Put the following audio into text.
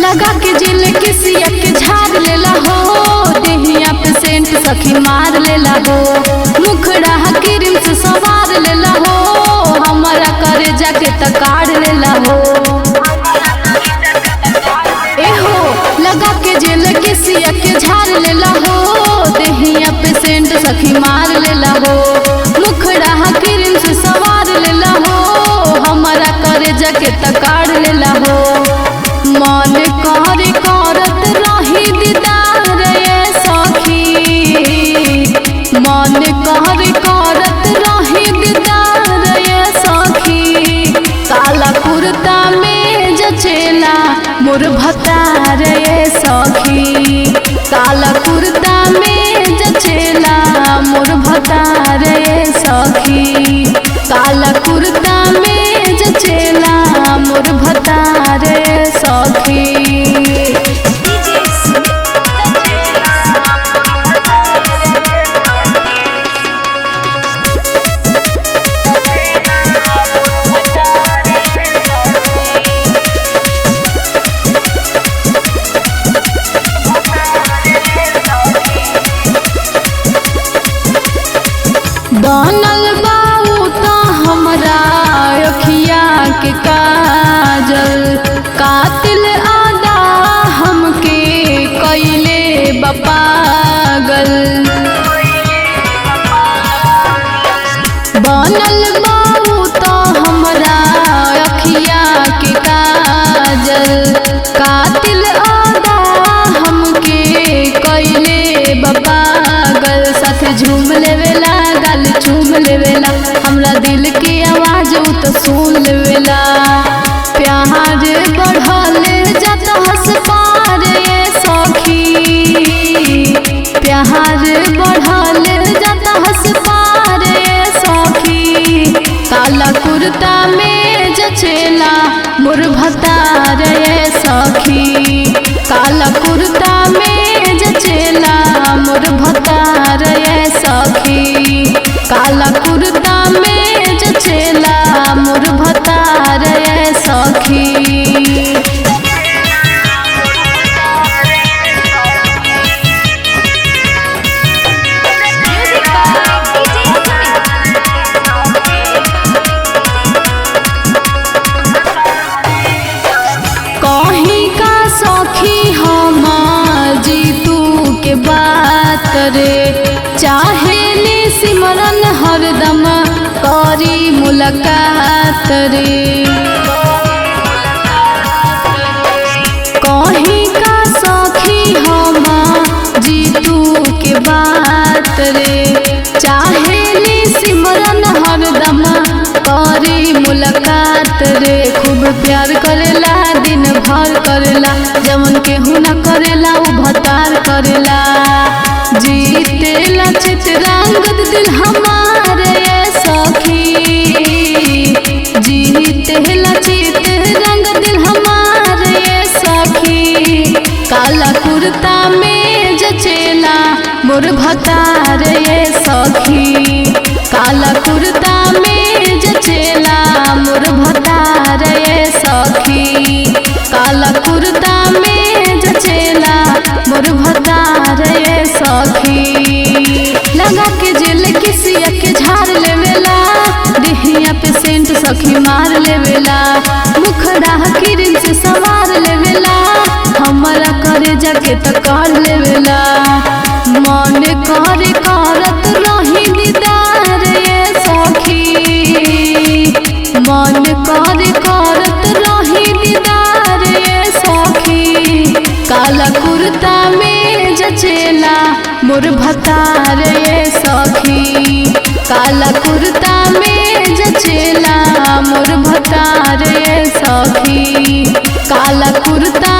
लगा के जेल किसिया के झाड़ लेला हो, देहिया पे सेंट सखी मार लेला हो, मुखड़ा क्रीम से सवार लेला हो, हमारा करे जाके तकाड़ लेला हो। एहो लगा के जेल किसिया के झाड़ लेला हो, देहिया पे सेंट सखी मार लेला हो, मुखड़ा क्रीम से सवार लेला हो, हमारा करे जाके तकाड़ लेला हो। मन करे करत रही दीदार ये सखी, मन करे करत रही दीदार ये सखी, काला कुर्ता में जचेला मोर भतार ये सखी, काला कुर्ता में जचेला मोर भतार ये सखी, काला कुर्ता में जचेला मोर भतार ये सखी। बनल बाऊ तो हमरा अखिया के काजल, कातिल आदा हमके कइले बपागल। बनल बाऊ तो हमरा अखिया के काजल, कातिल आदा हमके कइले बपागल। साथ झूम लेवेला गाल चूम लेवेला, हमरा दिल की आवाज उ तो सुन लेवेला, प्यार बढ़ल जाता हंस पार ये सखी, प्यार बढ़ल जाता हंस पार ये सखी, काला कुर्ता में जचेला मोर भतार ये सखी, काला कुर्ता में जचेला मोर भतार ये सखी, काला कुर्ता में जचेला मोर भतार ये सखी। कहीं का सखी हम जीतू के बात रे, चाहे नी सिमरन हरदम करी मुलाकात रे, कहीं का सखी हम जीतू के बात रे, चाहे नी सिमरन हरदम करी मुलाकात रे, खूब प्यार करेला दिन भर करेला, जमन केहू न करेला उ भतार करेला, जीतेला चितरंगत दिल हमार ये सखी, जीतेला चितरंगत दिल हमार ये सखी, काला कुर्ता में जचेला मोर भतार ये सखी, काला कुर्ता में जचेला मोर भतार ये सखी, काला कुर्ता में जचेला मोर भतार ये सखी। लगा के जेल किसिया के झाड़ लेवेला, देहिया पे सेंट सखी मार लेवेला, मुखड़ा क्रीम से सवार लेवेला, हमारा करे जाके तकाड़ लेवेला, मन करे करत रही दीदार ये सखी, मन करे करत रही दीदार ये सखी, काला कुर्ता में जचेला मोर भतार ये सखी, काला कुर्ता में जचेला मोर भतार ये सखी, काला कुर्ता